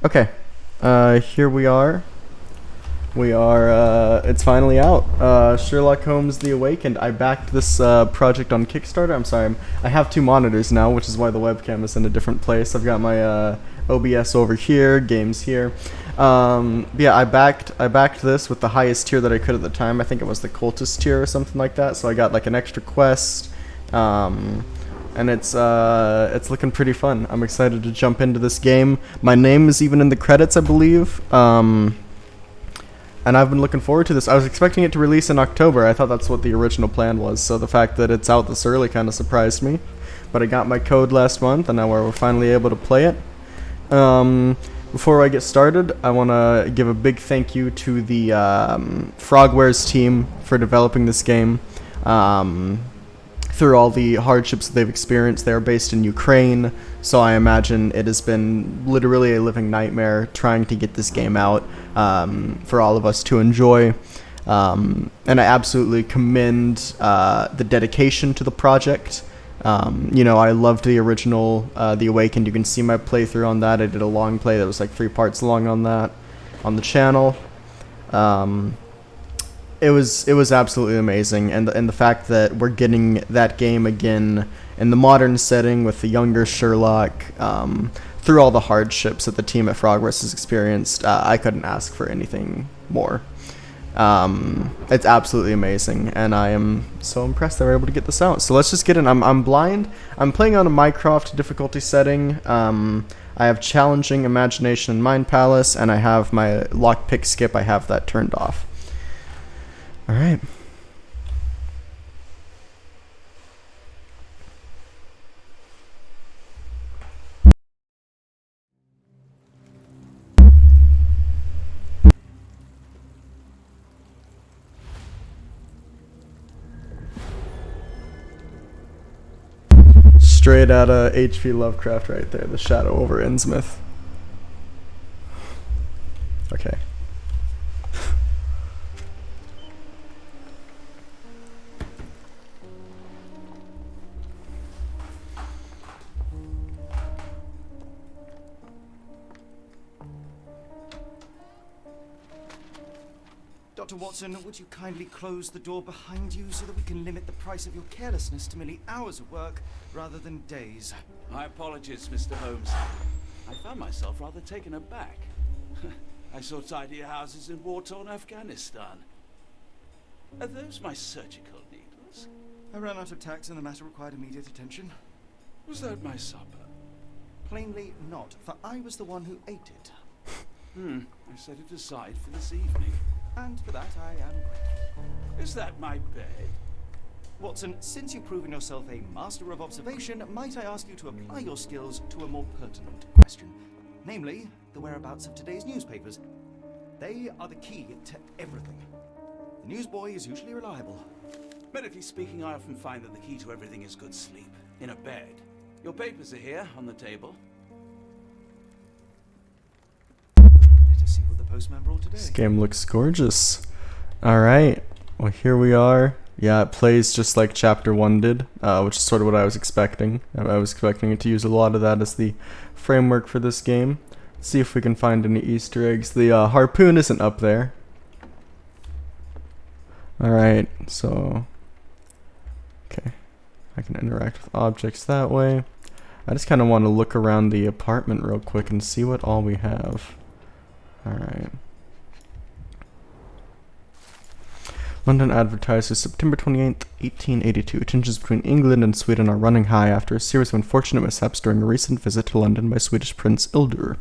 Okay, here we are. It's finally out. Sherlock Holmes: The Awakened. I backed this project on Kickstarter. I have two monitors now, which is why the webcam is in a different place. I've got my OBS over here, games here. Yeah, I backed this with the highest tier that I could at the time. I think it was the cultist tier or something like that. So I got like an extra quest. And it's looking pretty fun. I'm excited to jump into this game. My name is even in the credits, I believe. And I've been looking forward to this. I was expecting it to release in October. I thought that's what the original plan was. So the fact that it's out this early kind of surprised me. But I got my code last month, and now we're finally able to play it. Before I get started, I want to give a big thank you to the Frogwares team for developing this game. Through all the hardships that they've experienced. They're based in Ukraine, so I imagine it has been literally a living nightmare trying to get this game out for all of us to enjoy. And I absolutely commend the dedication to the project. I loved the original The Awakened. You can see my playthrough on that. I did a long play that was like 3 parts long on that on the channel. It was absolutely amazing, and the fact that we're getting that game again in the modern setting with the younger Sherlock, through all the hardships that the team at Frogwares has experienced, I couldn't ask for anything more. It's absolutely amazing, and I am so impressed that we're able to get this out. So let's just get in. I'm blind. I'm playing on a Minecraft difficulty setting. I have challenging, imagination, and mind palace, and I have my lockpick skip. I have that turned off. All right. Straight out of H.P. Lovecraft right there, the shadow over Innsmouth. Okay. Dr. Watson, would you kindly close the door behind you so that we can limit the price of your carelessness to merely hours of work rather than days? My apologies, Mr. Holmes. I found myself rather taken aback. I saw tidier houses in war-torn Afghanistan. Are those my surgical needles? I ran out of tacks and the matter required immediate attention. Was that my supper? Plainly not, for I was the one who ate it. I set it aside for this evening. And for that I am grateful. Is that my bed? Watson, since you've proven yourself a master of observation, might I ask you to apply your skills to a more pertinent question? Namely, the whereabouts of today's newspapers. They are the key to everything. The newsboy is usually reliable. Medically speaking, I often find that the key to everything is good sleep. In a bed. Your papers are here, on the table. Let us see what the postman brought today. This game looks gorgeous. Alright, well here we are. Yeah, it plays just like Chapter 1 did, which is sort of what I was expecting. I was expecting it to use a lot of that as the framework for this game. Let's see if we can find any Easter eggs. The harpoon isn't up there. Alright, so... Okay, I can interact with objects that way. I just kind of want to look around the apartment real quick and see what all we have. Alright. London Advertiser, September 28th, 1882. Tensions between England and Sweden are running high after a series of unfortunate mishaps during a recent visit to London by Swedish Prince Ildur.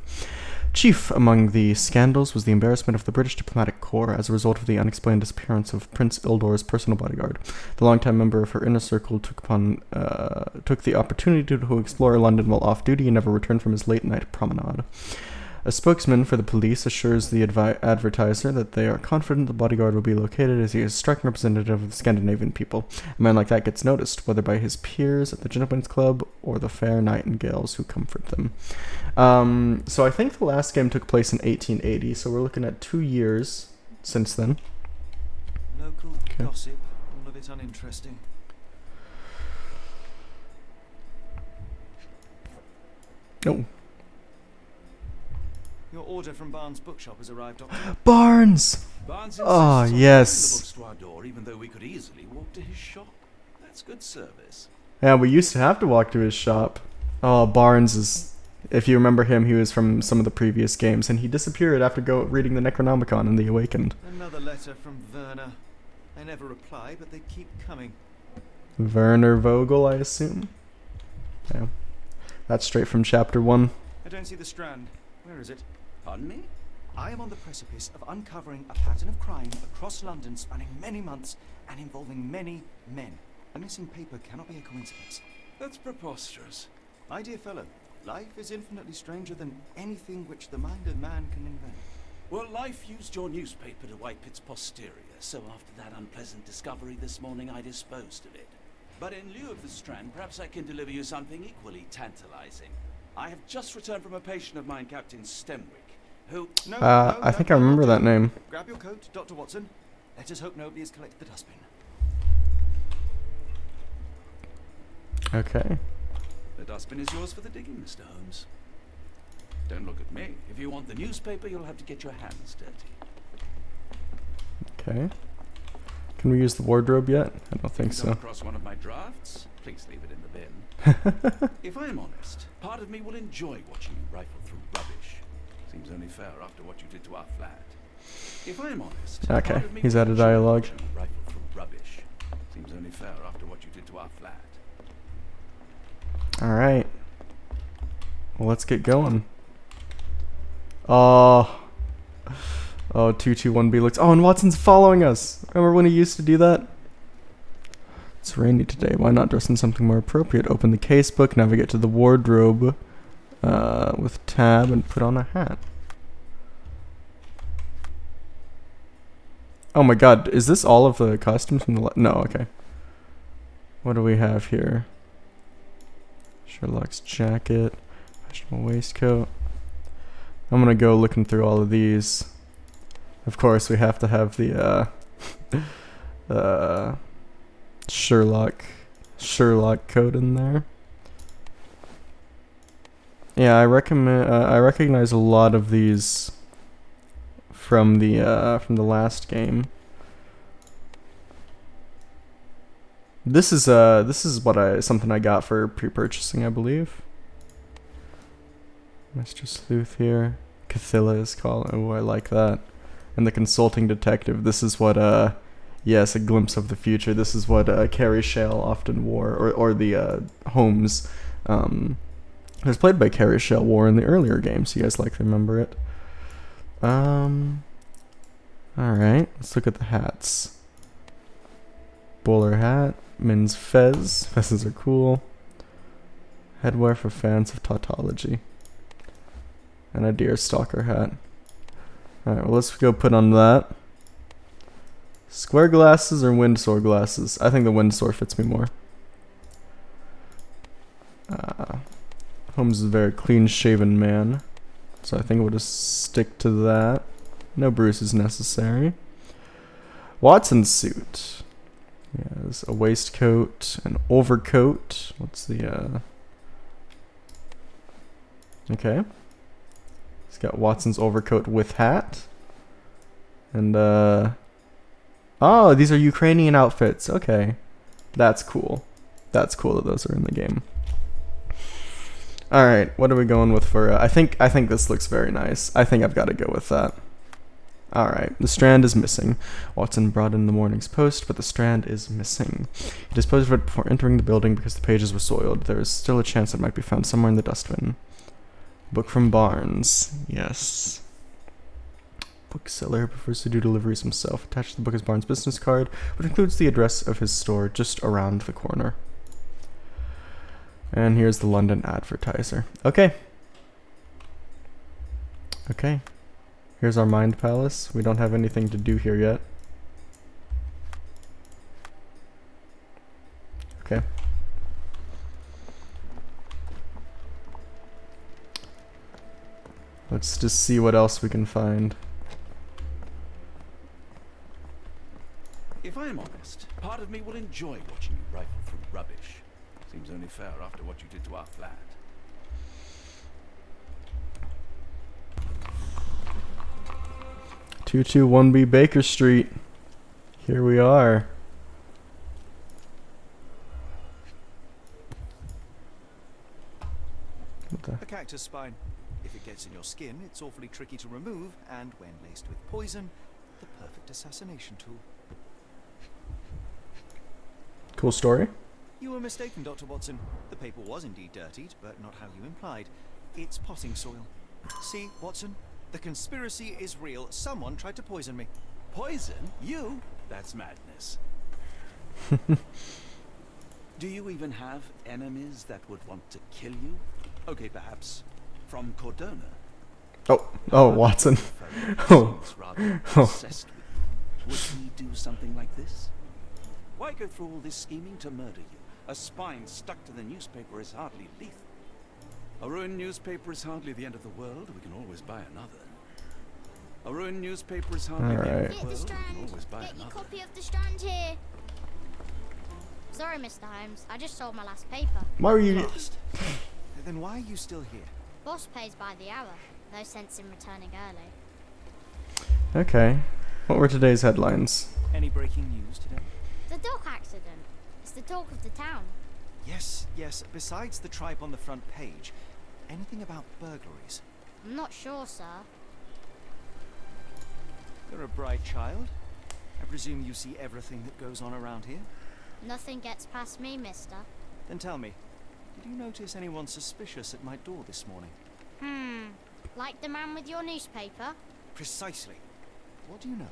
Chief among the scandals was the embarrassment of the British diplomatic corps as a result of the unexplained disappearance of Prince Ildur's personal bodyguard. The longtime member of her inner circle took the opportunity to explore London while off duty and never returned from his late-night promenade. A spokesman for the police assures the advertiser that they are confident the bodyguard will be located as he is a striking representative of the Scandinavian people. A man like that gets noticed, whether by his peers at the Gentlemen's Club or the fair nightingales who comfort them. So I think the last game took place in 1880, so we're looking at 2 years since then. Local gossip, all of it uninteresting. Oh. Your order from Barnes' bookshop has arrived, Doctor. Barnes! Barnes Oh, insists on yes. delivering the books to our door, even though we could easily walk to his shop. That's good service. Yeah, we used to have to walk to his shop. Oh, Barnes is... If you remember him, he was from some of the previous games, and he disappeared after reading the Necronomicon in The Awakened. Another letter from Werner. I never reply, but they keep coming. Werner Vogel, I assume? Yeah. That's straight from Chapter 1. I don't see the Strand. Where is it? Pardon me? I am on the precipice of uncovering a pattern of crime across London spanning many months and involving many men. A missing paper cannot be a coincidence. That's preposterous. My dear fellow, life is infinitely stranger than anything which the mind of man can invent. Well, life used your newspaper to wipe its posterior, so after that unpleasant discovery this morning, I disposed of it. But in lieu of the Strand, perhaps I can deliver you something equally tantalizing. I have just returned from a patient of mine, Captain Stemwick, who... I think I remember that name. Grab your coat, Dr. Watson. Let us hope nobody has collected the dustbin. Okay. The dustbin is yours for the digging, Mr. Holmes. Don't look at me. If you want the newspaper, you'll have to get your hands dirty. Okay. Can we use the wardrobe yet? I don't think If you come so. across one of my drafts, please leave it in the bin. If I'm honest, part of me will enjoy watching you rifle through rubbish. Seems only fair after what you did to our flat. If I'm honest, Okay, part of me he's will out of enjoy dialogue. watching you rifle through rubbish. Seems only fair after what you did to our flat. Alright. Well, let's get going. Oh. Oh, 221B looks... Oh, and Watson's following us! Remember when he used to do that? It's rainy today. Why not dress in something more appropriate? Open the casebook, navigate to the wardrobe with tab, and put on a hat. Oh my god, is this all of the costumes from the... No, okay. What do we have here? Sherlock's jacket, fashionable waistcoat. I'm gonna go looking through all of these. Of course, we have to have the Sherlock coat in there. Yeah, I recognize a lot of these from the last game. This is something I got for pre-purchasing, I believe. Mr. Sleuth here. Cathilla is called. Oh, I like that. And the consulting detective. This is what yes, a glimpse of the future. This is what Carrie Shale often wore, or the Holmes. It was played by Carrie Shale wore in the earlier games. You guys likely remember it. All right, let's look at the hats. Bowler hat, men's fez. Fezzes are cool. Headwear for fans of tautology. And a deerstalker hat. Alright, well, let's go put on that. Square glasses or Windsor glasses? I think the Windsor fits me more. Holmes is a very clean-shaven man, so I think we'll just stick to that. No bruises necessary. Watson's suit. He has a waistcoat, an overcoat. What's the, Okay. He's got Watson's overcoat with hat. And, Oh, these are Ukrainian outfits. Okay. That's cool. That's cool that those are in the game. Alright, what are we going with for... I think this looks very nice. I think I've got to go with that. Alright, the Strand is missing. Watson brought in the morning's post, but the Strand is missing. He disposed of it before entering the building because the pages were soiled. There is still a chance it might be found somewhere in the dustbin. Book from Barnes. Yes. Bookseller prefers to do deliveries himself. Attached to the book is Barnes' business card, which includes the address of his store just around the corner. And here's the London Advertiser. Okay. Okay. Here's our Mind Palace. We don't have anything to do here yet. Okay. Let's just see what else we can find. If I'm honest, part of me will enjoy watching you rifle through rubbish. Seems only fair after what you did to our flat. 221B Baker Street. Here we are. What the? A cactus spine. If it gets in your skin, it's awfully tricky to remove, and when laced with poison, the perfect assassination tool. Cool story. You were mistaken, Dr. Watson. The paper was indeed dirtied, but not how you implied. It's potting soil. See, Watson? The conspiracy is real. Someone tried to poison me. Poison? You? That's madness. Do you even have enemies that would want to kill you? Okay, perhaps from Cordona. Oh, Watson. Oh. Seems rather obsessed with you. Would he do something like this? Why go through all this scheming to murder you? A spine stuck to the newspaper is hardly lethal. A ruined newspaper is hardly the end of the world. We can always buy another. A ruined newspaper is hardly the end of the Get the world. We can Strand. always buy Get your another. copy of the Strand here. Sorry, Mr. Holmes. I just sold my last paper. Why were you? Lost. Then why are you still here? Boss pays by the hour. No sense in returning early. Okay. What were today's headlines? Any breaking news today? The dog accident. It's the talk of the town. Yes. Besides the tripe on the front page, anything about burglaries? I'm not sure, sir. You're a bright child. I presume you see everything that goes on around here? Nothing gets past me, mister. Then tell me, did you notice anyone suspicious at my door this morning? Like the man with your newspaper? Precisely. What do you know?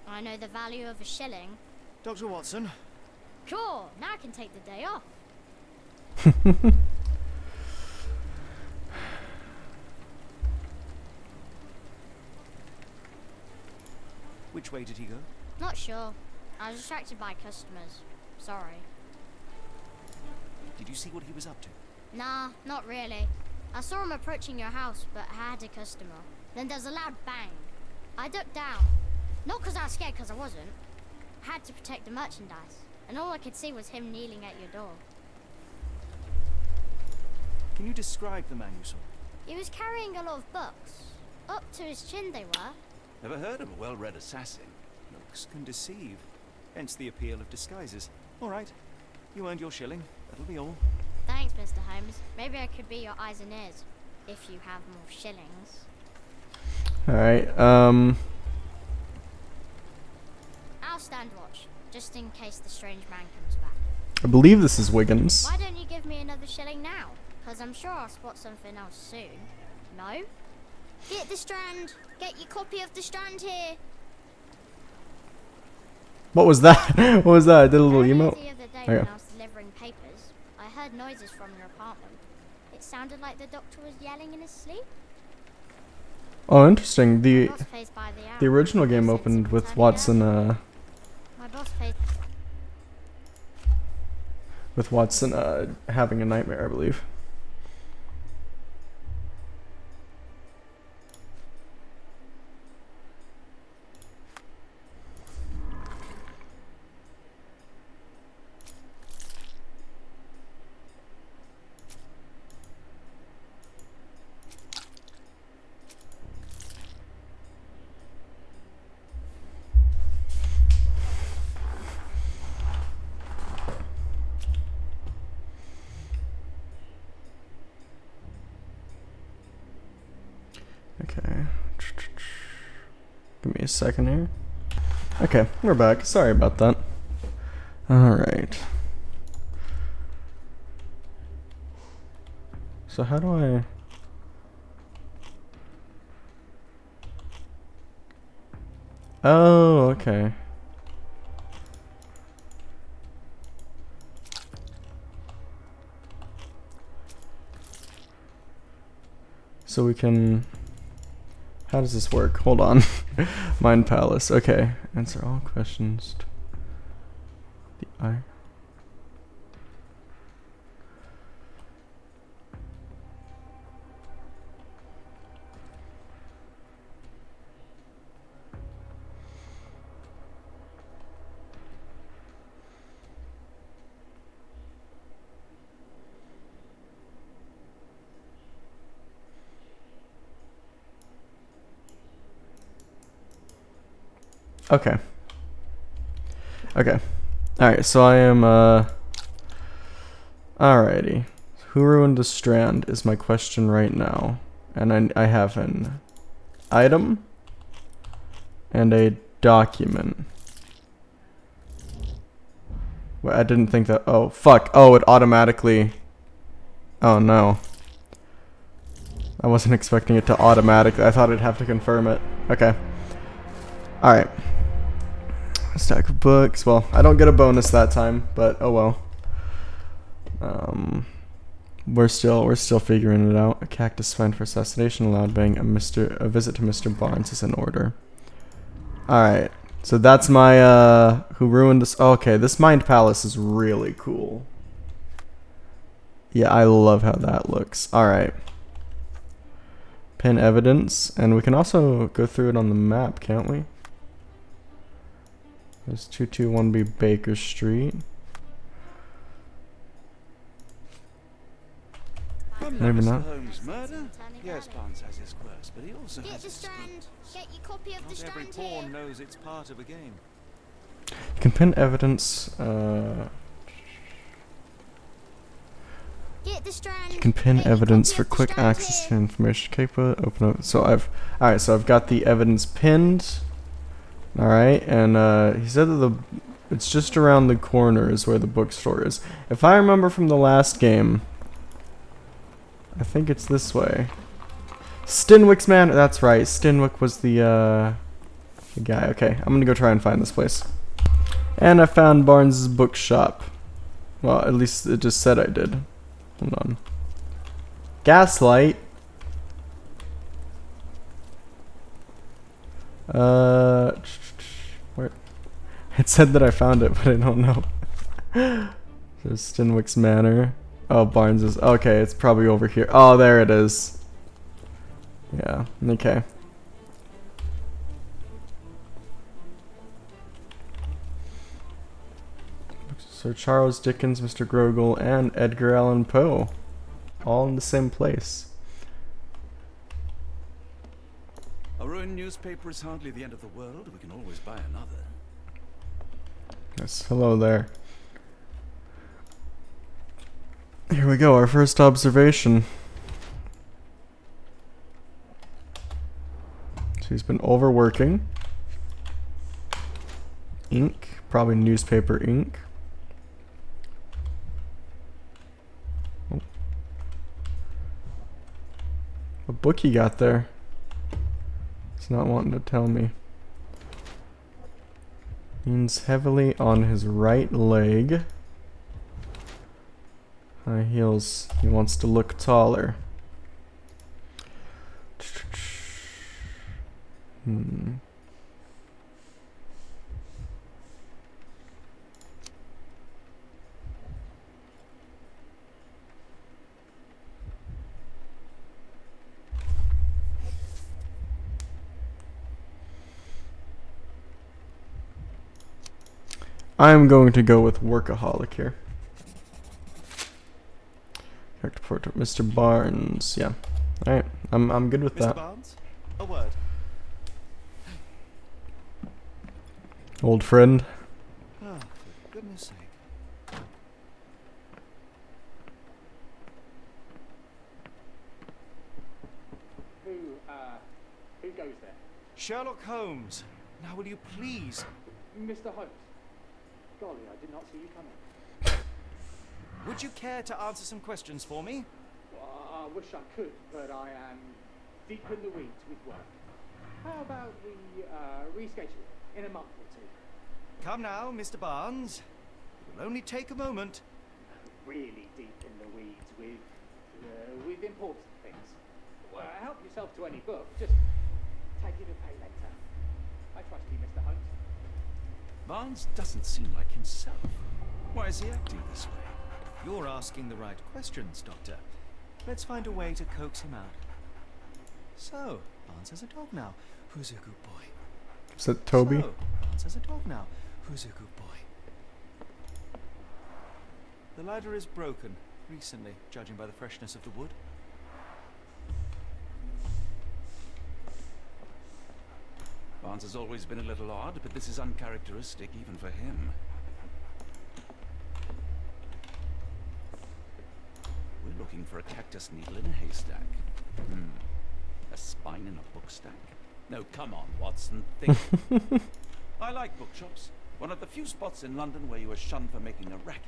I know the value of a shilling. Dr. Watson, Cool, now I can take the day off. which way did he go? Not sure. I was distracted by customers. Sorry. Did you see what he was up to? Nah, not really. I saw him approaching your house, but I had a customer. Then there's a loud bang. I ducked down. Not because I was scared, because I wasn't. I had to protect the merchandise, and all I could see was him kneeling at your door. Can you describe the man you saw? He was carrying a lot of books. Up to his chin they were. Never heard of a well-read assassin. Looks can deceive. Hence the appeal of disguises. All right. You earned your shilling. That'll be all. Thanks, Mr. Holmes. Maybe I could be your eyes and ears, if you have more shillings. Alright, I'll stand watch, just in case the strange man comes back. I believe this is Wiggins. Why don't you give me another shilling now? Because I'm sure I'll spot something else soon. No? Get the Strand! Get your copy of the Strand here! What was that? What was that? I did a little Earlier emote. the other day Oh, yeah. when I was delivering papers, I heard noises from your apartment. It sounded like the doctor was yelling in his sleep. Oh, interesting. The My boss pays by the hour. original No game sense in opened with returning Watson. early. My boss pays. With Watson having a nightmare, I believe. Okay. Give me a second here. Okay, we're back. Sorry about that. Alright. So how do I... Oh, okay. So we can... How does this work? Hold on. Mind Palace. Okay. Answer all questions. The I. Okay. Okay. Alright, so I am, alrighty. Who ruined the strand is my question right now. And I have an item and a document. Well, I didn't think that. Oh, fuck. Oh, it automatically. Oh, no. I wasn't expecting it to automatically. I thought I'd have to confirm it. Okay. Alright. Stack of books. Well, I don't get a bonus that time, but oh well. We're still figuring it out. A cactus fined for assassination, a loud bang. A visit to Mr. Barnes is in order. Alright. So that's my who ruined this. Oh, okay, this Mind Palace is really cool. Yeah, I love how that looks. Alright. Pin evidence, and we can also go through it on the map, can't we? There's 221B Baker Street. Maybe not. Holmes' murder? Yes, Barnes has his quirks, but he also Get has the his strand. Get your copy of the Not every strand here. pawn knows it's part of a game. You can pin evidence. Get the strand. You can pin Get your evidence copy for of the quick strand access to here. information. Capable. Open up. So I've got the evidence pinned. All right, and he said that it's just around the corner is where the bookstore is. If I remember from the last game, I think it's this way. Stinwick's man. That's right. Stinwick was the guy. Okay, I'm gonna go try and find this place. And I found Barnes's bookshop. Well, at least it just said I did. Hold on. Gaslight. Where? It said that I found it, but I don't know. There's Stinwick's Manor. Oh, Barnes is. Okay, it's probably over here. Oh, there it is. Yeah, okay. Sir Charles Dickens, Mr. Grogel, and Edgar Allan Poe. All in the same place. A ruined newspaper is hardly the end of the world. We can always buy another. Yes, hello there. Here we go, our first observation. So he's been overworking. Ink, probably newspaper ink. Oh. What book he got there? He's not wanting to tell me. Leans heavily on his right leg. High heels. He wants to look taller. I'm going to go with workaholic here. Character portrait, Mr. Barnes. Yeah. All right. I'm good with Mr. that. Barnes, a word. Old friend. Oh, for goodness sake. Who goes there? Sherlock Holmes. Now will you please? Mr. Holmes. Golly, I did not see you coming. Would you care to answer some questions for me? Well, I wish I could, but I am deep in the weeds with work. How about we reschedule in a month or two? Come now, Mr. Barnes. It will only take a moment. Really deep in the weeds with important things. Well, help yourself to any book. Just take it and pay later. I trust you, Mr. Holmes. Barnes doesn't seem like himself. Why is he acting this way? You're asking the right questions, Doctor. Let's find a way to coax him out. So, Barnes has a dog now. Who's a good boy? Is that Toby? So, Barnes has a dog now. Who's a good boy? The ladder is broken recently, judging by the freshness of the wood. Barnes has always been a little odd, but this is uncharacteristic even for him. We're looking for a cactus needle in a haystack. A spine in a book stack. No, come on, Watson, think. I like bookshops. One of the few spots in London where you are shunned for making a racket.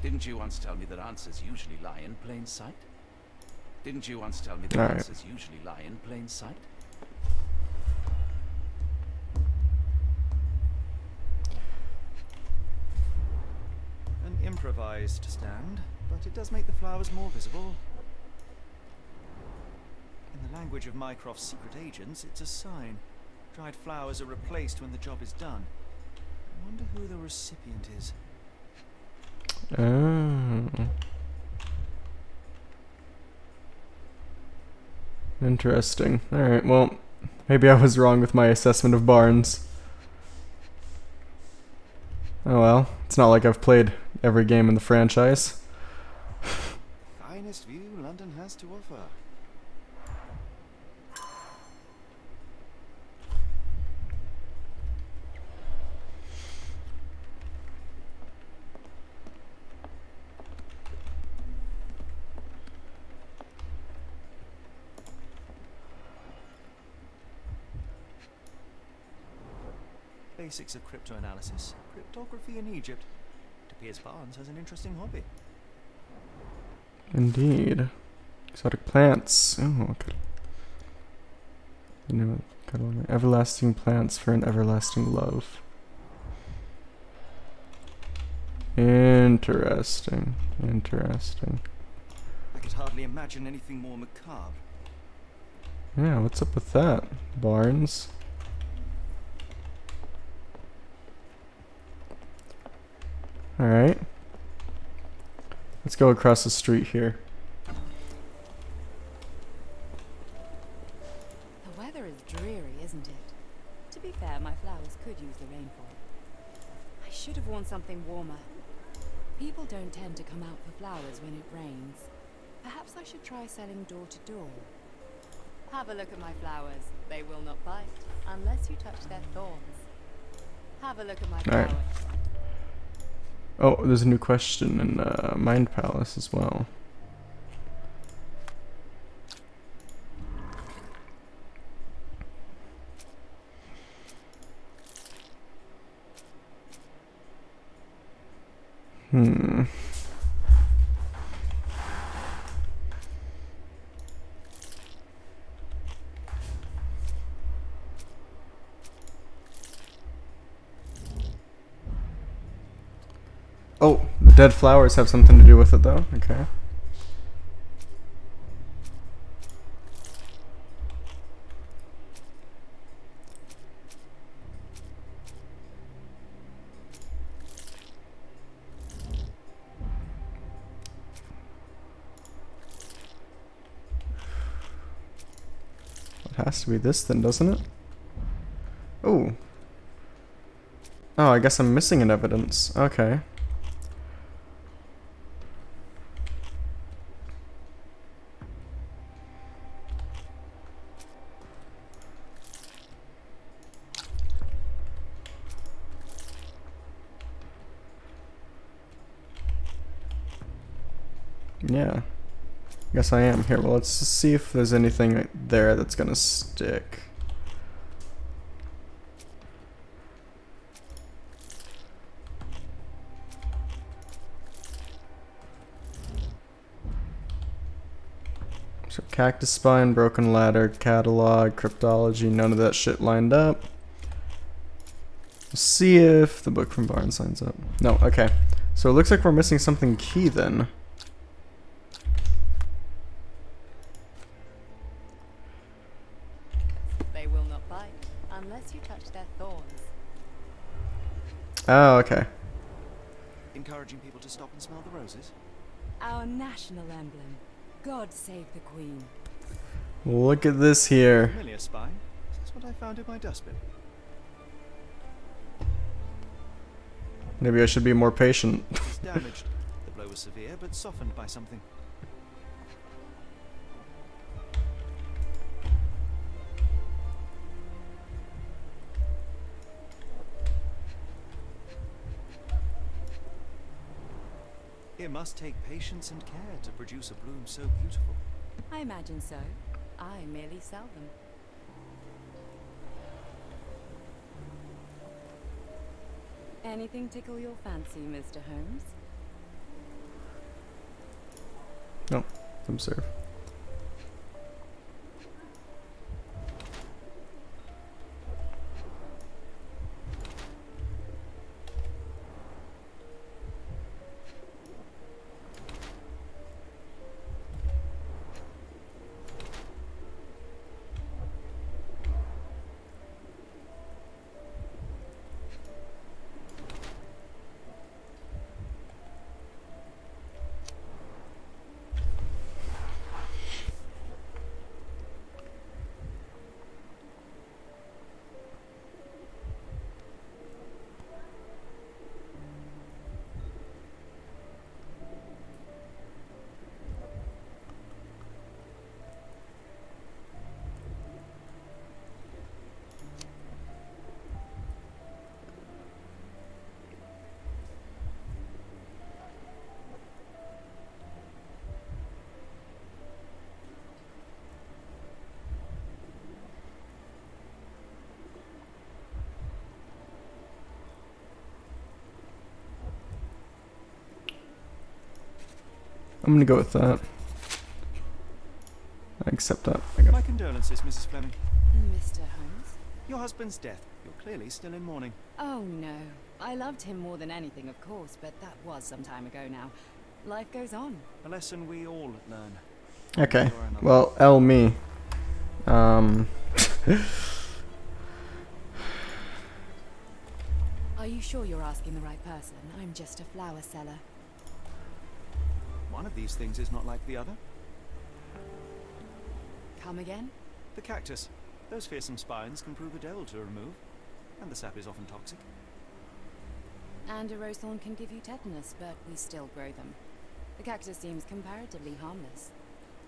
Didn't you once tell me that answers usually lie in plain sight? Didn't you once tell me that answers usually lie in plain sight? An improvised stand, but it does make the flowers more visible. In the language of Mycroft's secret agents, it's a sign. Dried flowers are replaced when the job is done. I wonder who the recipient is. Oh. Interesting. Alright, well, maybe I was wrong with my assessment of Barnes. Oh well, it's not like I've played every game in the franchise. Finest view London has to offer. Basics of cryptoanalysis. Cryptography in Egypt. It appears Barnes has an interesting hobby. Indeed. Exotic plants. Oh, okay. You know, got one. Everlasting plants for an everlasting love. Interesting. Interesting. I could hardly imagine anything more macabre. Yeah, what's up with that, Barnes? Alright. Let's go across the street here. The weather is dreary, isn't it? To be fair, my flowers could use the rainfall. I should have worn something warmer. People don't tend to come out for flowers when it rains. Perhaps I should try selling door to door. Have a look at my flowers. They will not bite unless you touch their thorns. Have a look at my flowers. Oh, there's a new question in Mind Palace as well. Oh, the dead flowers have something to do with it though. Okay. It has to be this then, doesn't it? Oh. Oh, I guess I'm missing an evidence. Okay. Yeah. Guess I am here. Well, let's see if there's anything there that's gonna stick. So cactus spine, broken ladder, catalog, cryptology, none of that shit lined up. We'll see if the book from Barnes lines up. No, okay. So it looks like we're missing something key then. They will not bite unless you touch their thorns. Oh, okay. Encouraging people to stop and smell the roses. Our national emblem. God save the Queen. Look at this here. Familiar spine. That's what I found in my dustbin. Maybe I should be more patient. It's damaged. The blow was severe, but softened by something. It must take patience and care to produce a bloom so beautiful. I imagine so. I merely sell them. Anything tickle your fancy, Mr. Holmes? No, observe. I'm gonna go with that. I accept that. My condolences, Mrs. Fleming. Mr. Holmes? Your husband's death. You're clearly still in mourning. Oh no. I loved him more than anything, of course, but that was some time ago now. Life goes on. A lesson we all learn. Okay. Well, L me. Are you sure you're asking the right person? I'm just a flower seller. One of these things is not like the other. Come again? The cactus. Those fearsome spines can prove a devil to remove, and the sap is often toxic. And a rose thorn can give you tetanus, but we still grow them. The cactus seems comparatively harmless,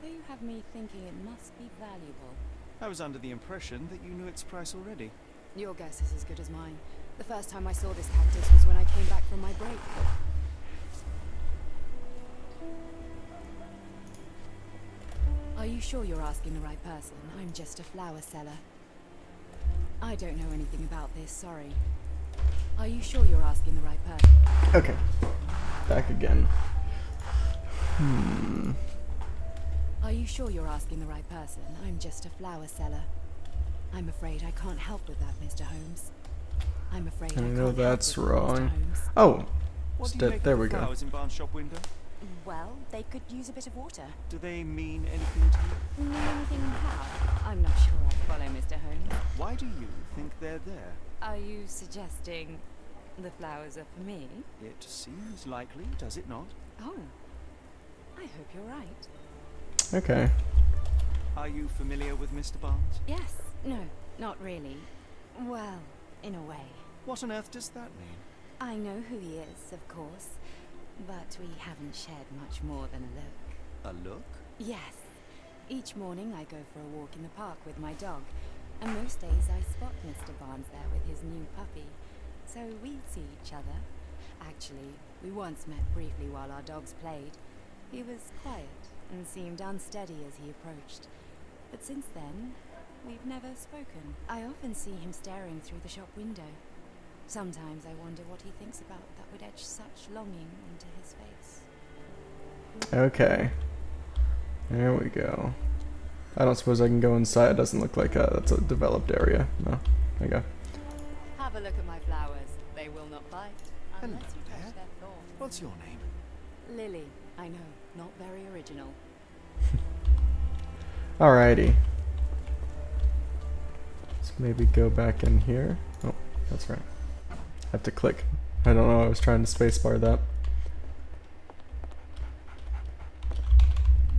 though you have me thinking it must be valuable. I was under the impression that you knew its price already. Your guess is as good as mine. The first time I saw this cactus was when I came back from my break. Are you sure you're asking the right person? I'm just a flower seller. I don't know anything about this, sorry. Are you sure you're asking the right person? Okay. Back again. Are you sure you're asking the right person? I'm just a flower seller. I'm afraid I can't help with that, Mr. Holmes. I'm afraid I I can't know help that's with that, Mr. wrong. Holmes. Oh, What it's do you dead. make There of we the go. flowers in Barnes' shop window? Well, they could use a bit of water. Do they mean anything to you? Mean anything how? I'm not sure I follow, Mr. Holmes. Why do you think they're there? Are you suggesting the flowers are for me? It seems likely, does it not? Oh, I hope you're right. Okay. Are you familiar with Mr. Barnes? Yes. No, not really. Well, in a way. What on earth does that mean? I know who he is, of course, but we haven't shared much more than a look. A look? Yes. Each morning I go for a walk in the park with my dog, and most days I spot Mr. Barnes there with his new puppy, so we see each other. Actually, we once met briefly while our dogs played. He was quiet and seemed unsteady as he approached, but since then, we've never spoken. I often see him staring through the shop window. Sometimes I wonder what he thinks about that would etch such longing into his face. Okay. There we go. I don't suppose I can go inside. It doesn't look like that's a developed area. No. There you go. Have a look at my flowers. They will not bite Hello unless you there. touch their thorns. What's your name? Lily. I know, not very original. Alrighty. Let's maybe go back in here. Oh, that's right. I have to click. I don't know, I was trying to spacebar that.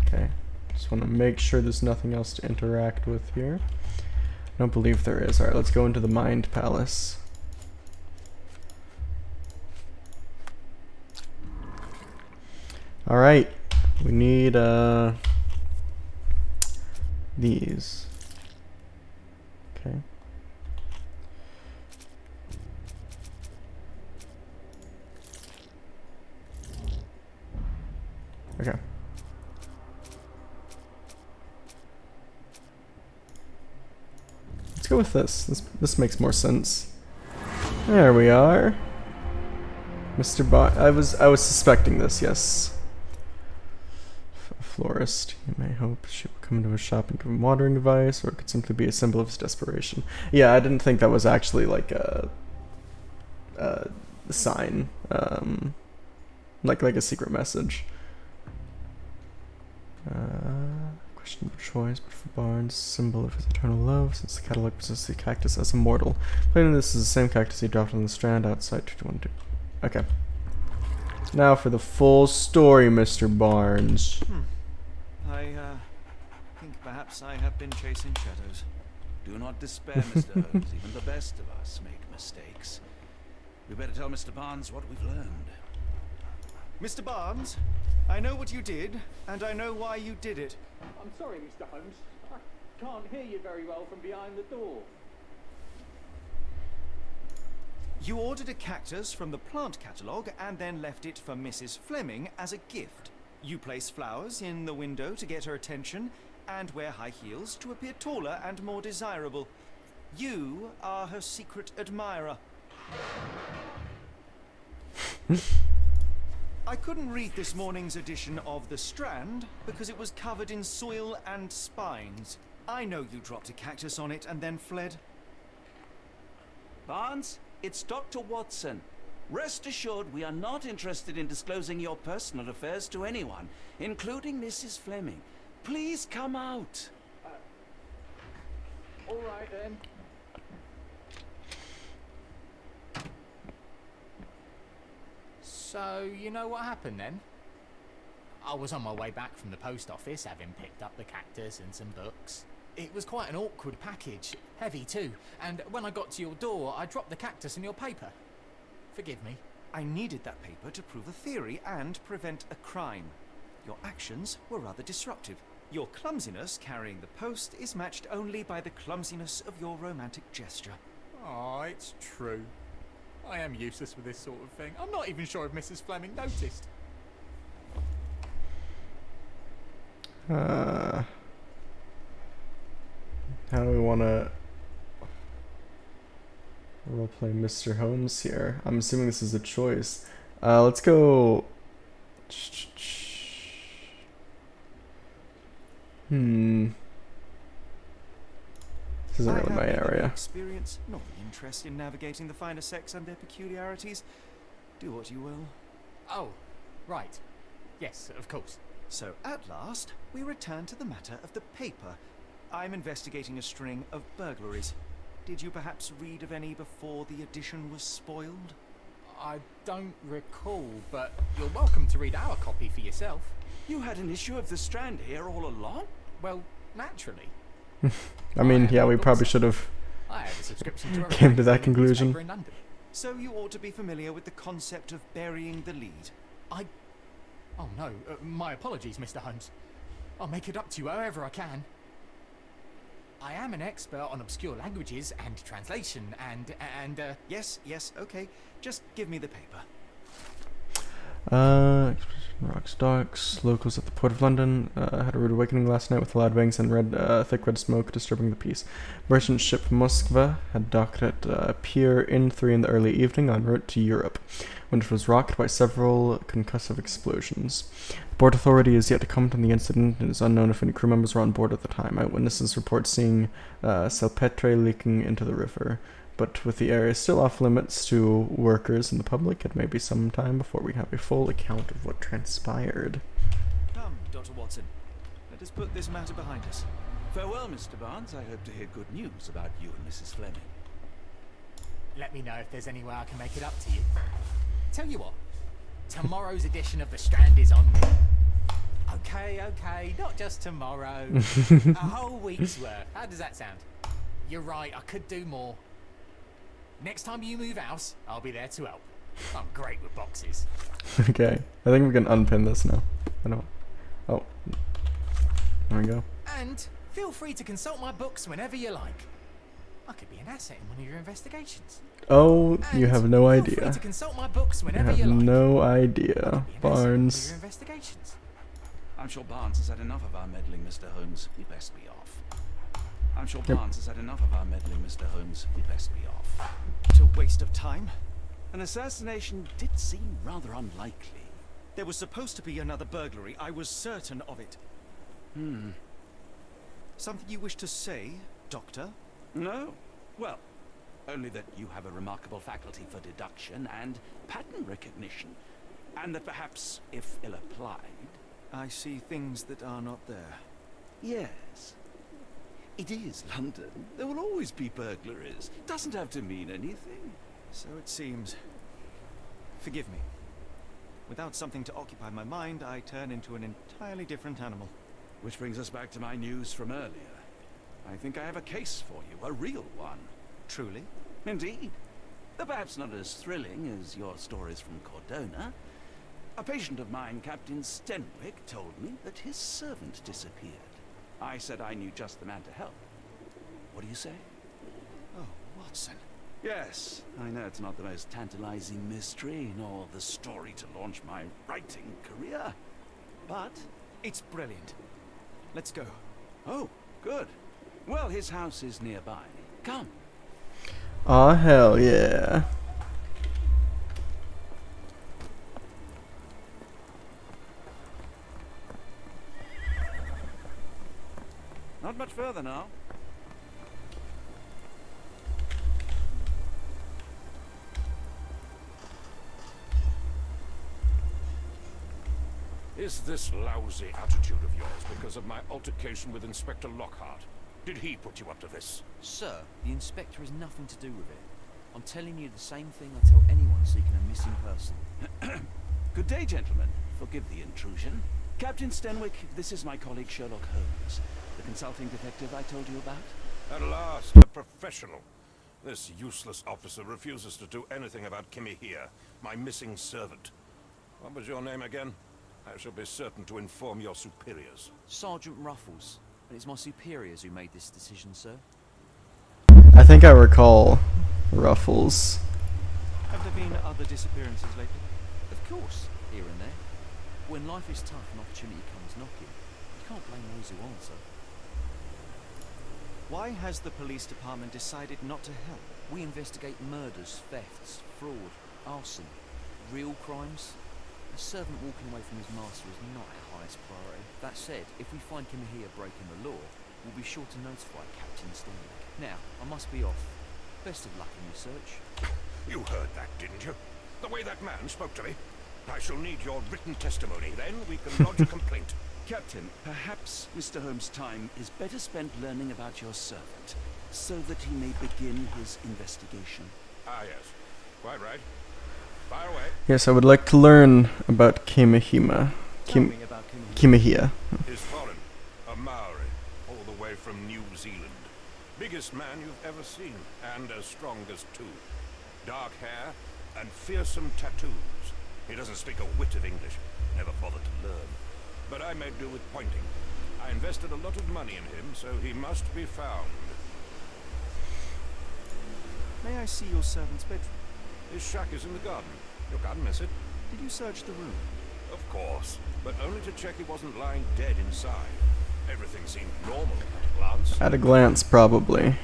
Okay. Just want to make sure there's nothing else to interact with here. I don't believe there is. Alright, let's go into the Mind Palace. Alright. We need these. Okay. Let's go with this. This makes more sense. There we are. Mr. I was suspecting this, yes. A florist. You may hope she will come into a shop and give him a watering device, or it could simply be a symbol of his desperation. Yeah, I didn't think that was actually like a sign. Like a secret message. Questionable choice, but for Barnes, symbol of his eternal love, since the catalog possesses the cactus as immortal. Plainly, this is the same cactus he dropped on the strand outside 212. Okay. Now for the full story, Mr. Barnes. I think perhaps I have been chasing shadows. Do not despair, Mr. Holmes. Even the best of us make mistakes. We better tell Mr. Barnes what we've learned. Mr. Barnes, I know what you did, and I know why you did it. I'm sorry, Mr. Holmes. I can't hear you very well from behind the door. You ordered a cactus from the plant catalogue and then left it for Mrs. Fleming as a gift. You place flowers in the window to get her attention and wear high heels to appear taller and more desirable. You are her secret admirer. I couldn't read this morning's edition of The Strand because it was covered in soil and spines. I know you dropped a cactus on it and then fled. Barnes, it's Dr. Watson. Rest assured we are not interested in disclosing your personal affairs to anyone, including Mrs. Fleming. Please come out. All right then. So, you know what happened then? I was on my way back from the post office, having picked up the cactus and some books. It was quite an awkward package, heavy too, and when I got to your door, I dropped the cactus in your paper. Forgive me. I needed that paper to prove a theory and prevent a crime. Your actions were rather disruptive. Your clumsiness carrying the post is matched only by the clumsiness of your romantic gesture. Oh, it's true. I am useless with this sort of thing. I'm not even sure if Mrs. Fleming noticed. How do we want to roleplay Mr. Holmes here? I'm assuming this is a choice. Let's go. This isn't really my area. Experience, not the interest in navigating the finer sex and their peculiarities. Do what you will. Oh, right. Yes, of course. So at last, we return to the matter of the paper. I'm investigating a string of burglaries. Did you perhaps read of any before the edition was spoiled? I don't recall, but you're welcome to read our copy for yourself. You had an issue of The Strand here all along? Well, naturally. I mean, yeah, we probably should have I have a subscription to a came to that conclusion. newspaper in London. So you ought to be familiar with the concept of burying the lead. Oh no, my apologies, Mr. Holmes. I'll make it up to you however I can. I am an expert on obscure languages and translation and Yes, okay. Just give me the paper. Rocks Docks, locals at the Port of London had a rude awakening last night with loud bangs and thick red smoke disturbing the peace. Merchant ship Moskva had docked at Pier in 3 in the early evening en route to Europe, when it was rocked by several concussive explosions. The port authority is yet to comment on the incident, and it is unknown if any crew members were on board at the time. Eyewitnesses report seeing salpetre leaking into the river. But with the area still off limits to workers and the public, it may be some time before we have a full account of what transpired. Come, Dr. Watson. Let us put this matter behind us. Farewell, Mr. Barnes. I hope to hear good news about you and Mrs. Fleming. let me know if there's any way I can make it up to you. Tell you what, tomorrow's edition of The Strand is on me. Okay, not just tomorrow. A whole week's worth. How does that sound? You're right, I could do more. Next time you move house, I'll be there to help. I'm great with boxes. Okay, I think we can unpin this now. I don't. Oh, there we go. And feel free to consult my books whenever you like. I could be an asset in one of your investigations. Oh, you have no feel free idea. to consult my books You whenever have you like. no I idea, could be an asset in one of Barnes. your investigations. I'm sure Barnes has had enough of our meddling, Mr. Holmes. We best be off. I'm sure Yep. Barnes has had enough of our meddling, Mr. Holmes. We'd best be off. What a waste of time. An assassination did seem rather unlikely. There was supposed to be another burglary. I was certain of it. Something you wish to say, Doctor? No? Well, only that you have a remarkable faculty for deduction and pattern recognition. And that perhaps, if ill-applied... I see things that are not there. Yes. It is London. There will always be burglaries. Doesn't have to mean anything. So it seems. Forgive me. Without something to occupy my mind, I turn into an entirely different animal. Which brings us back to my news from earlier. I think I have a case for you, a real one. Truly? Indeed. Though perhaps not as thrilling as your stories from Cordona. A patient of mine, Captain Stenwick, told me that his servant disappeared. I said I knew just the man to help. What do you say? Oh, Watson. Yes, I know it's not the most tantalizing mystery, nor the story to launch my writing career. But It's brilliant. Let's go. oh, good. Well, his house is nearby. Come. Aw, hell yeah. Not much further now. Is this lousy attitude of yours because of my altercation with Inspector Lockhart? Did he put you up to this? Sir, the inspector has nothing to do with it. I'm telling you the same thing I tell anyone seeking a missing person. Good day, gentlemen. Forgive the intrusion. Captain Stenwick, this is my colleague Sherlock Holmes, the consulting detective I told you about. At last, a professional. This useless officer refuses to do anything about Kimmy here, my missing servant. What was your name again? I shall be certain to inform your superiors. Sergeant Ruffles, and it's my superiors who made this decision, sir. I think I recall Ruffles. Have there been other disappearances lately? Of course, here and there. When life is tough and opportunity comes knocking, you can't blame those who answer. Why has the police department decided not to help? We investigate murders, thefts, fraud, arson, real crimes. A servant walking away from his master is not our highest priority. That said, if we find him here breaking the law, we'll be sure to notify Captain Stenwick. Now, I must be off. Best of luck in your search. You heard that, didn't you? The way that man spoke to me. I shall need your written testimony, then we can lodge a complaint. Captain, perhaps Mr. Holmes' time is better spent learning about your servant, so that he may begin his investigation. Ah, yes. Quite right. Fire away. Yes, I would like to learn about Kimihima. Tell me about Kimmy. Kimihia. Is foreign. A Maori. All the way from New Zealand. Biggest man you've ever seen, and as strong as two. Dark hair and fearsome tattoos. He doesn't speak a whit of English. Never bothered to learn. But I made do with pointing. I invested a lot of money in him, so he must be found. May I see your servant's bedroom? His shack is in the garden. You can't miss it. Did you search the room? Of course. But only to check he wasn't lying dead inside. Everything seemed normal at a glance. At a glance, probably.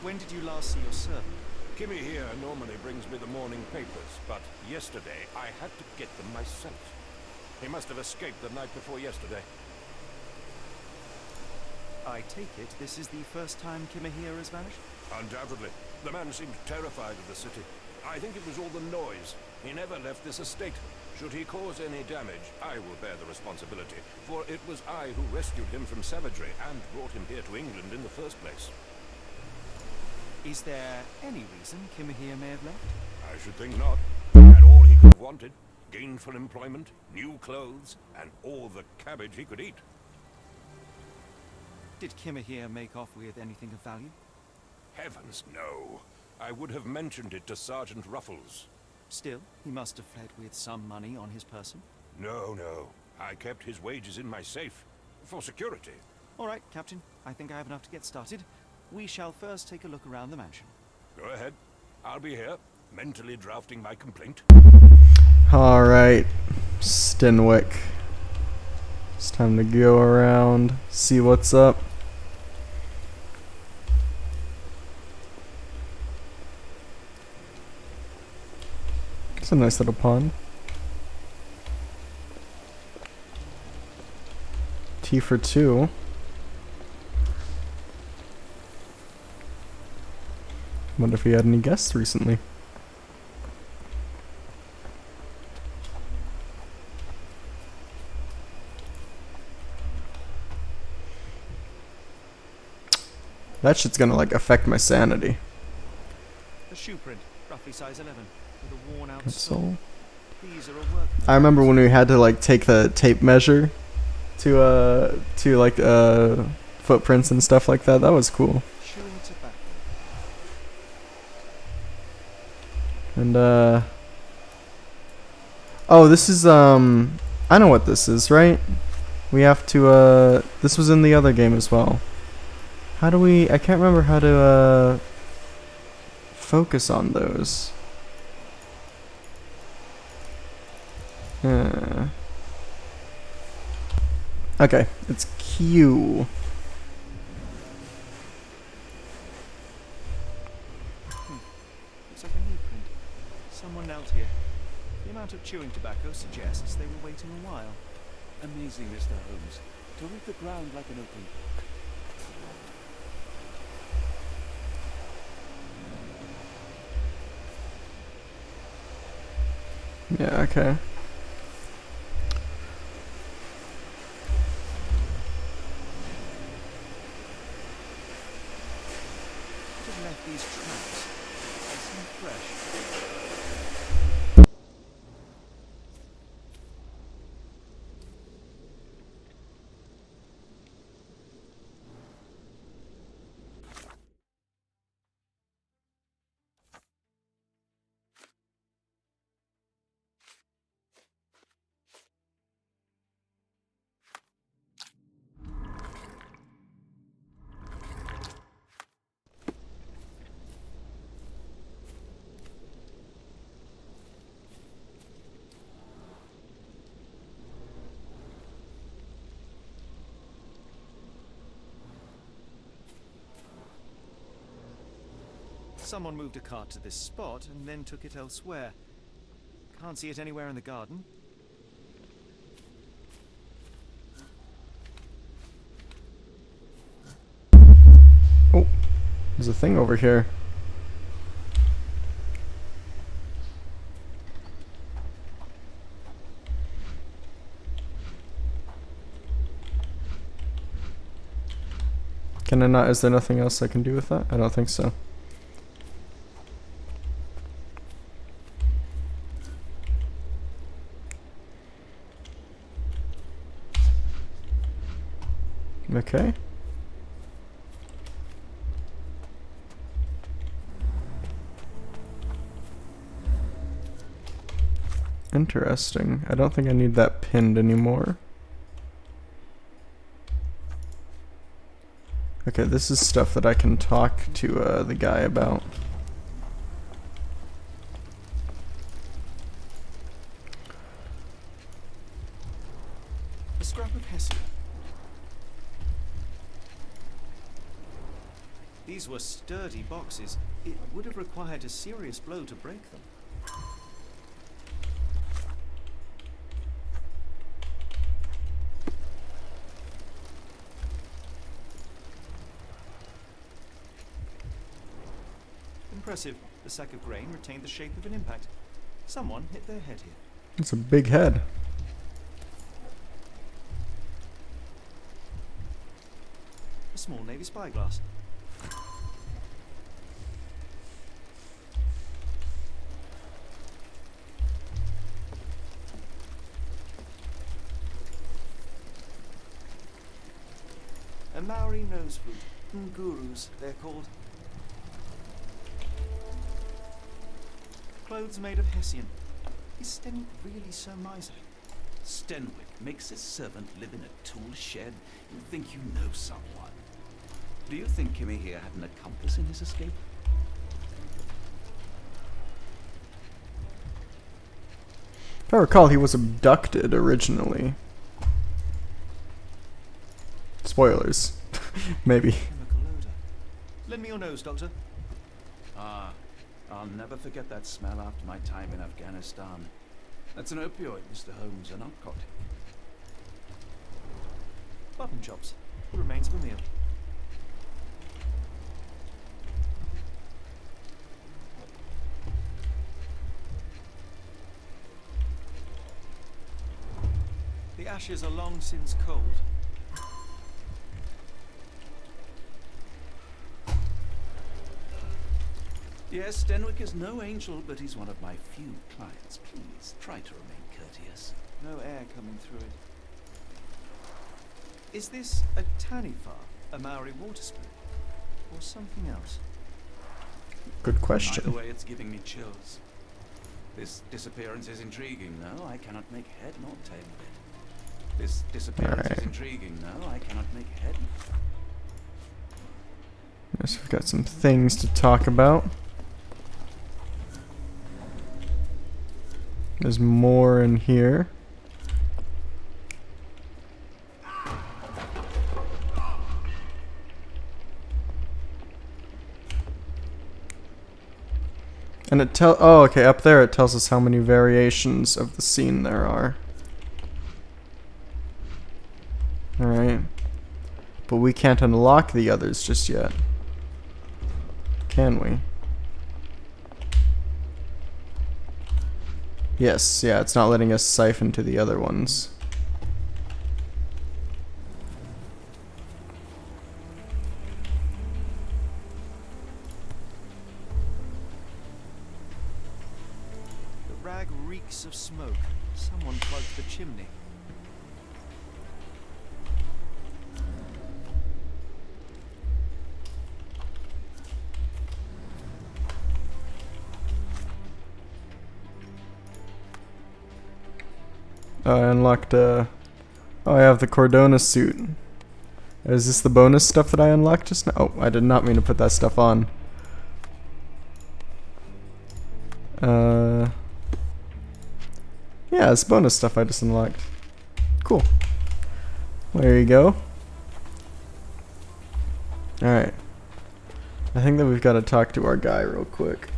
When did you last see your servant? Kimmy here normally brings me the morning papers, but yesterday I had to get them myself. He must have escaped the night before yesterday. I take it this is the first time Kimahir has vanished? Undoubtedly. The man seemed terrified of the city. I think it was all the noise. He never left this estate. Should he cause any damage, I will bear the responsibility, for it was I who rescued him from savagery and brought him here to England in the first place. Is there any reason Kimahir may have left? I should think not. He had all he could have wanted. Gainful employment, new clothes, and all the cabbage he could eat. Did Kimahir make off with anything of value? Heavens, no. I would have mentioned it to Sergeant Ruffles. Still, he must have fled with some money on his person. No. I kept his wages in my safe. For security. All right, Captain. I think I have enough to get started. We shall first take a look around the mansion. Go ahead. I'll be here, mentally drafting my complaint. Alright, Stenwick. It's time to go around, see what's up. It's a nice little pond. Tea for two. Wonder if he had any guests recently. That shit's gonna like affect my sanity. A shoe print, roughly size 11, with a worn out That's sole. all. These are a work. I remember when we had to like take the tape measure to like footprints and stuff like that. That was cool. Chewing tobacco. And oh, this is I know what this is, right? We have to this was in the other game as well. How do we, I can't remember how to focus on those. Okay, it's Q. Looks like a new print. Someone knelt here. The amount of chewing tobacco suggests they were waiting a while. Amazing, Mr. Holmes. To read the ground like an open book. Yeah, okay. Just left these traps. They seem fresh. Someone moved a cart to this spot and then took it elsewhere. Can't see it anywhere in the garden. Oh, there's a thing over here. Can I not? Is there nothing else I can do with that? I don't think so. Okay. Interesting. I don't think I need that pinned anymore. Okay, this is stuff that I can talk to the guy about. A scrap of Hessian. These were sturdy boxes. It would have required a serious blow to break them. Impressive. The sack of grain retained the shape of an impact. Someone hit their head here. It's a big head. A small navy spyglass. A Maori nose flute. Ngurus, they're called. Clothes made of Hessian. Is Stenwick really so miserly? Stenwick makes his servant live in a tool shed. You think you know someone. Do you think Kimmy here had an accomplice in his escape? If I recall, he was abducted originally. Spoilers. Maybe. Chemical odor. Lend me your nose, Doctor. Ah, I'll never forget that smell after my time in Afghanistan. That's an opioid, Mr. Holmes, a narcotic. Mutton chops. The remains of a meal. The ashes are long since cold. Yes, Denwick is no angel, but he's one of my few clients. Please, try to remain courteous. No air coming through it. Is this a Tanifar, a Maori water spirit, or something else? Good question. Either way, it's giving me chills. This disappearance is intriguing, though. I cannot make head nor tail of it. This disappearance Alright. is intriguing, though. I cannot make head. Yes, we've got some things to talk about. There's more in here. And it oh, okay, up there it tells us how many variations of the scene there are. Alright. But we can't unlock the others just yet. Can we? Yes, yeah, it's not letting us siphon to the other ones. The rag reeks of smoke. Someone plugged the chimney. I unlocked oh, I have the Cordona suit. Is this the bonus stuff that I unlocked just now? Oh, I did not mean to put that stuff on. Yeah, it's bonus stuff I just unlocked. Cool. There you go. Alright. I think that we've got to talk to our guy real quick.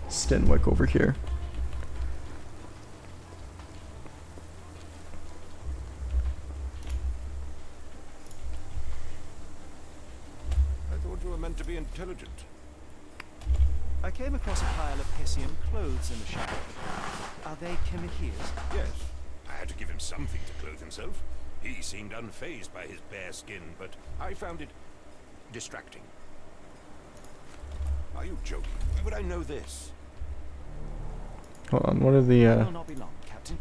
Stenwick over here. I thought you were meant to be intelligent. I came across a pile of Hessian clothes in the shower. Are they Kimihia's? Yes. I had to give him something to clothe himself. He seemed unfazed by his bare skin, but I found it distracting. Are you joking? Why would I know this? Hold on, what are the Will not be long, Captain.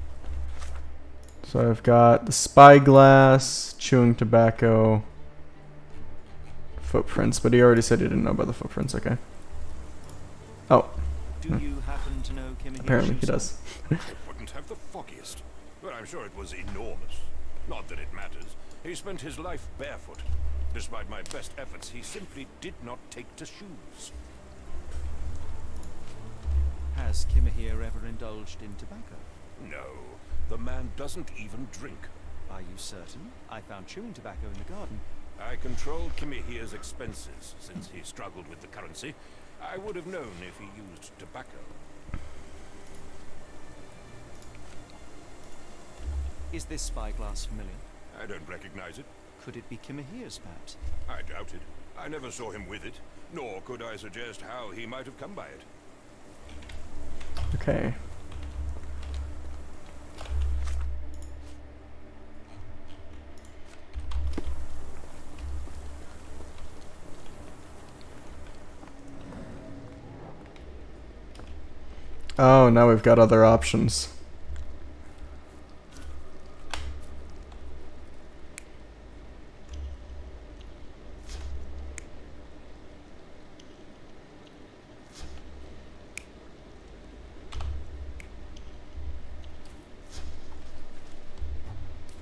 So I've got the spyglass, chewing tobacco, footprints, but he already said he didn't know about the footprints, okay. Oh, Do you happen to know Kimihia's? apparently he does. I wouldn't have the foggiest. But I'm sure it was enormous. Not that it matters. He spent his life barefoot. Despite my best efforts, he simply did not take to shoes. Has Kimihia ever indulged in tobacco? No, the man doesn't even drink. Are you certain? I found chewing tobacco in the garden. I controlled Kimihia's expenses since he struggled with the currency. I would have known if he used tobacco. Is this spyglass familiar? I don't recognize it. Could it be Kimihia's, perhaps? I doubt it. I never saw him with it, nor could I suggest how he might have come by it. Okay. Oh, now we've got other options.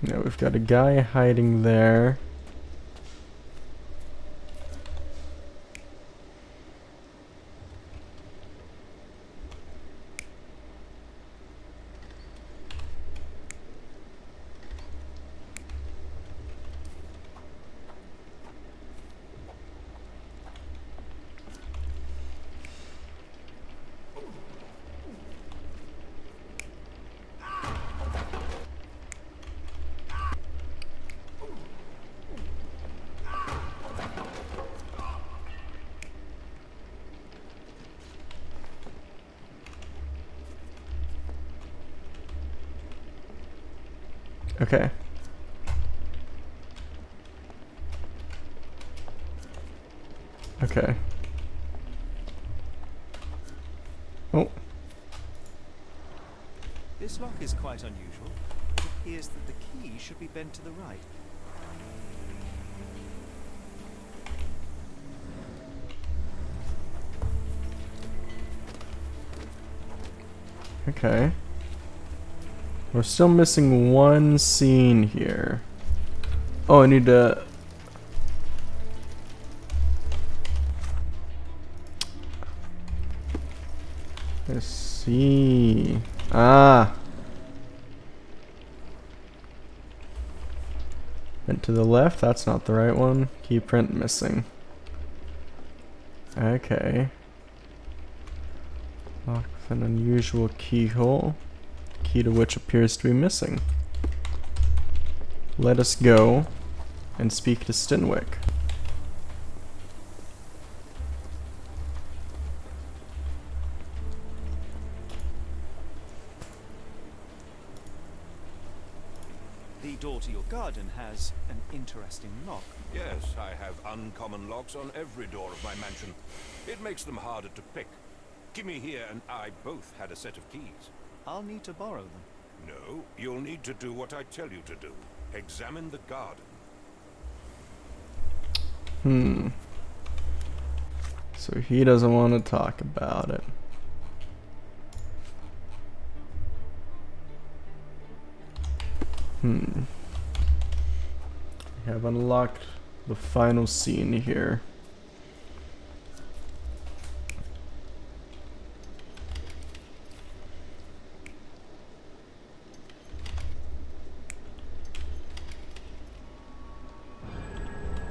Yeah, we've got a guy hiding there. Okay. Okay. Oh. This lock is quite unusual. It appears that the key should be bent to the right. Okay. We're still missing one scene here. Oh, I need to... I see. Ah. And to the left, that's not the right one. Key print missing. Okay. Lock with an unusual keyhole. Key to which appears to be missing. Let us go and speak to Stenwick. The door to your garden has an interesting lock. Yes, I have uncommon locks on every door of my mansion. It makes them harder to pick. Kimmy here and I both had a set of keys. I'll need to borrow them. No, you'll need to do what I tell you to do. Examine the garden. So he doesn't want to talk about it. We have unlocked the final scene here.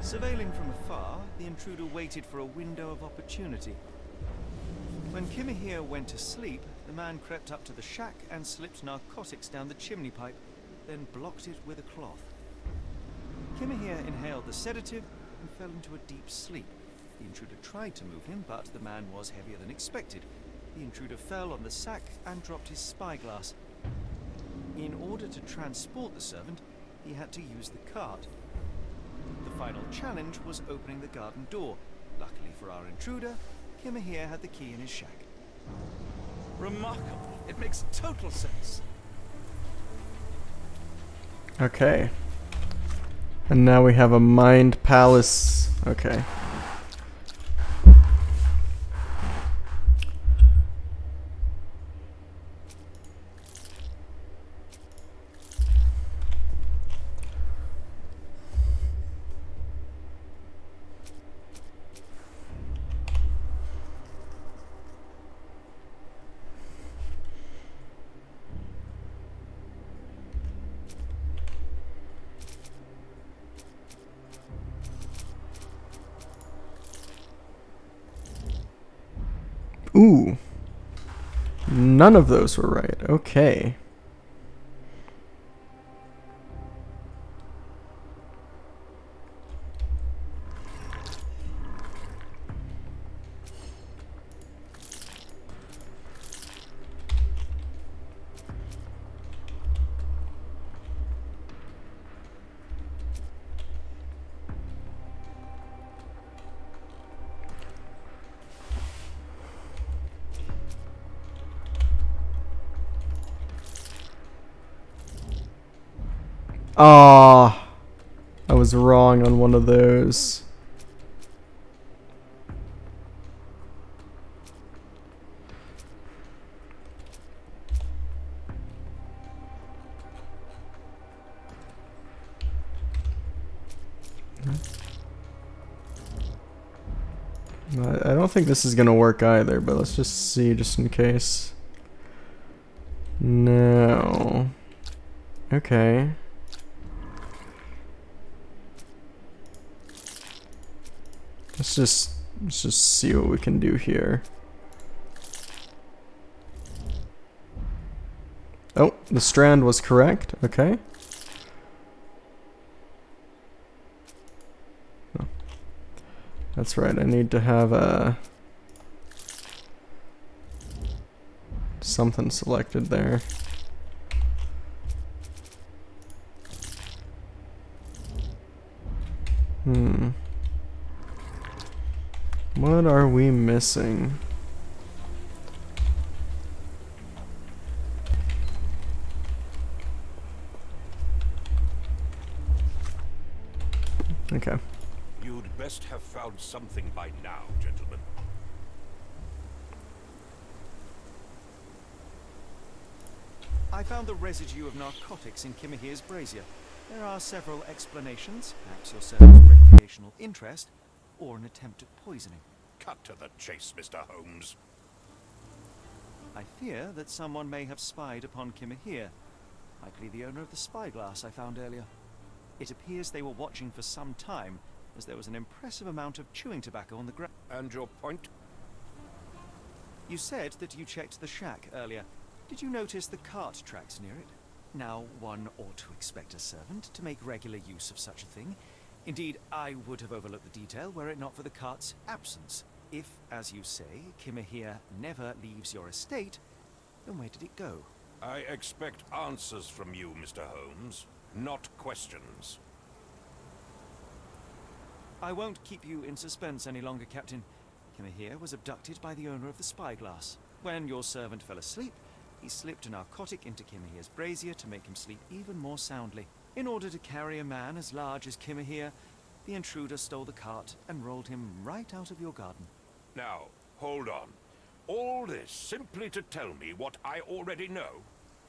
Surveilling from afar, the intruder waited for a window of opportunity. When Kimmy went to sleep, the man crept up to the shack and slipped narcotics down the chimney pipe, then blocked it with a cloth. Kimmy inhaled the sedative and fell into a deep sleep. The intruder tried to move him, but the man was heavier than expected. The intruder fell on the sack and dropped his spyglass. In order to transport the servant, he had to use the cart. The final challenge was opening the garden door. Luckily for our intruder, Kimmy had the key in his shack. Remarkable. It makes total sense. Okay. And now we have a mind palace. Okay. Ooh. None of those were right. Okay. Ah, I was wrong on one of those. I don't think this is gonna work either, but let's just see just in case. No. Okay. Let's just see what we can do here. Oh, the strand was correct. Okay. Oh. That's right. I need to have something selected there. What are we missing? Okay. You'd best have found something by now, gentlemen. I found the residue of narcotics in Kimahir's brazier. There are several explanations, perhaps your servant's recreational interest, or an attempt at poisoning. Cut to the chase, Mr. Holmes. I fear that someone may have spied upon Kimahir, likely the owner of the spyglass I found earlier. It appears they were watching for some time, as there was an impressive amount of chewing tobacco on the ground. And your point? You said that you checked the shack earlier. Did you notice the cart tracks near it? Now, one ought to expect a servant to make regular use of such a thing. Indeed, I would have overlooked the detail were it not for the cart's absence. If, as you say, Kimahir never leaves your estate, then where did it go? I expect answers from you, Mr. Holmes, not questions. I won't keep you in suspense any longer, Captain. Kimahir was abducted by the owner of the spyglass. When your servant fell asleep, he slipped a narcotic into Kimahir's brazier to make him sleep even more soundly. In order to carry a man as large as Kimahir, the intruder stole the cart and rolled him right out of your garden. Now, hold on. All this simply to tell me what I already know?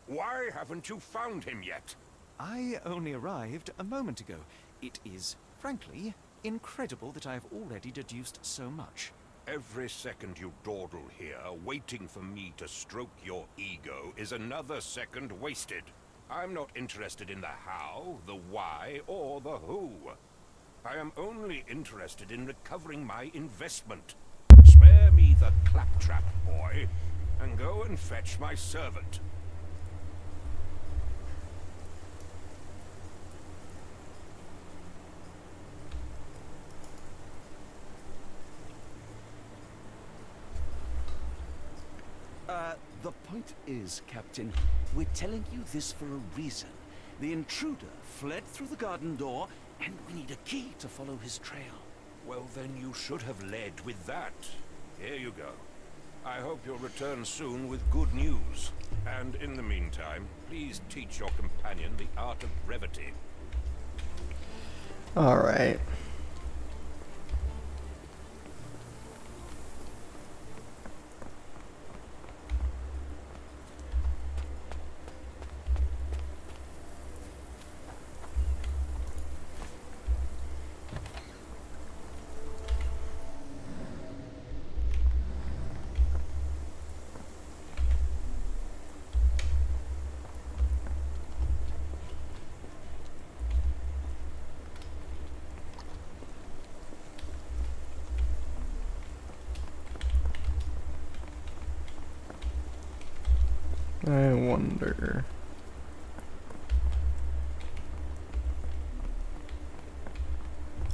Why haven't you found him yet? I only arrived a moment ago. It is, frankly, incredible that I have already deduced so much. Every second you dawdle here, waiting for me to stroke your ego, is another second wasted. I'm not interested in the how, the why, or the who. I am only interested in recovering my investment. Spare me the claptrap, boy, and go and fetch my servant. The point is, Captain, we're telling you this for a reason. The intruder fled through the garden door, and we need a key to follow his trail. Well, then you should have led with that. Here you go. I hope you'll return soon with good news. And in the meantime, please teach your companion the art of brevity. Alright. I wonder.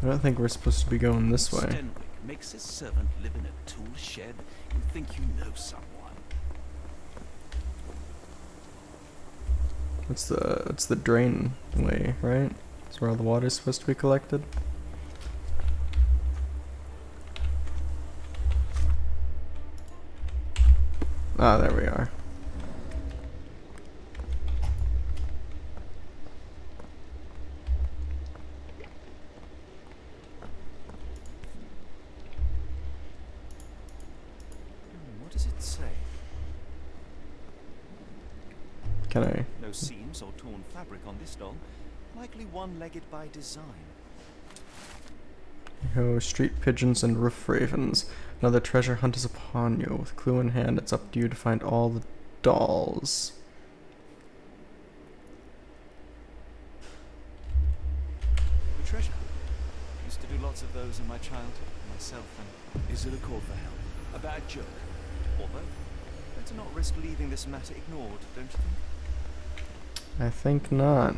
I don't think we're supposed to be going this way. Stenwick makes his servant live in a tool shed. You think you know someone. It's the drain way, right? It's where all the water's supposed to be collected. Ah, there we are. What does it say? Can I? No seams or torn fabric on this doll. Likely one-legged by design. Oh, street pigeons and roof ravens. Another treasure hunt is upon you. With clue in hand, it's up to you to find all the dolls. The treasure. Used to do lots of those in my childhood, myself, and Is it a call for help? A bad joke? although, better not risk leaving this matter ignored, don't you think? I think not.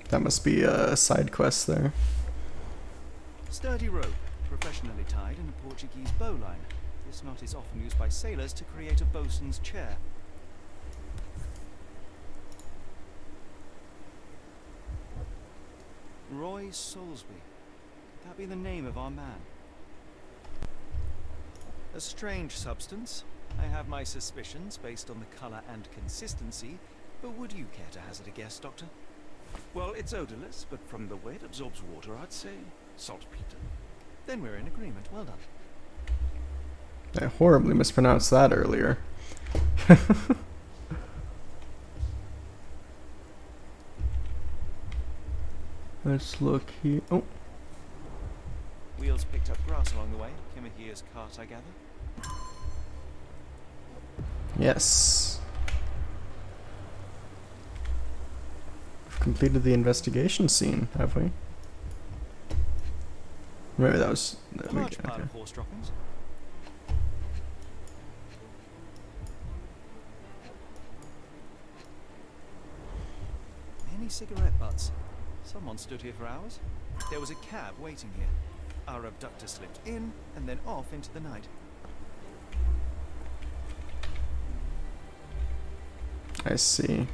That must be a side quest there. Sturdy rope, professionally tied in a Portuguese bowline. This knot is often used by sailors to create a bosun's chair. Roy Soulsby. Could that be the name of our man? A strange substance. I have my suspicions based on the colour and consistency, but would you care to hazard a guess, Doctor? Well, it's odorless, but from the way it absorbs water, I'd say saltpeter. Then we're in agreement. Well done. I horribly mispronounced that earlier. Let's look here. Oh, Wheels picked up grass along the way. Kimahir's cart, I gather. yes. We've completed the investigation scene, have we? Maybe that was... A large pile of horse droppings. Many cigarette butts. Someone stood here for hours. There was a cab waiting here. Our abductor slipped in and then off into the night. I see.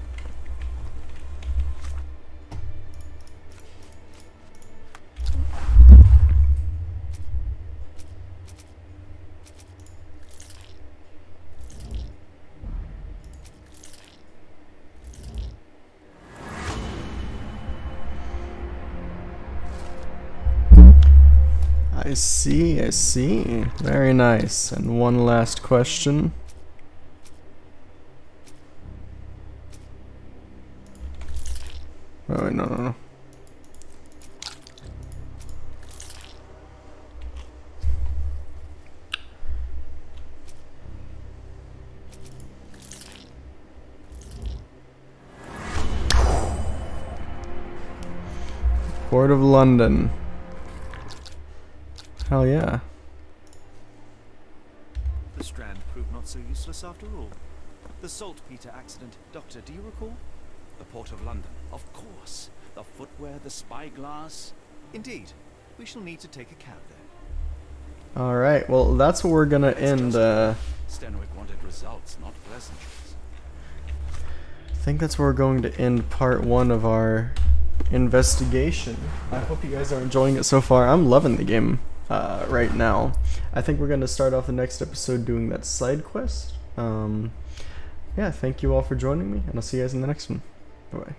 I see, I see. Very nice. And one last question. Oh, wait, no. Port of London. Hell yeah. The Strand proved not so useless after all. The saltpeter accident. Doctor, do you recall? The Port of London, of course. The footwear, the spyglass. Indeed. We shall need to take a cab there. Alright, well that's what we're gonna end, Stenwick wanted results, not pleasantries. I think that's where we're going to end part 1 of our investigation. I hope you guys are enjoying it so far. I'm loving the game right now. I think we're going to start off the next episode doing that side quest. Yeah, thank you all for joining me, and I'll see you guys in the next one. Bye-bye.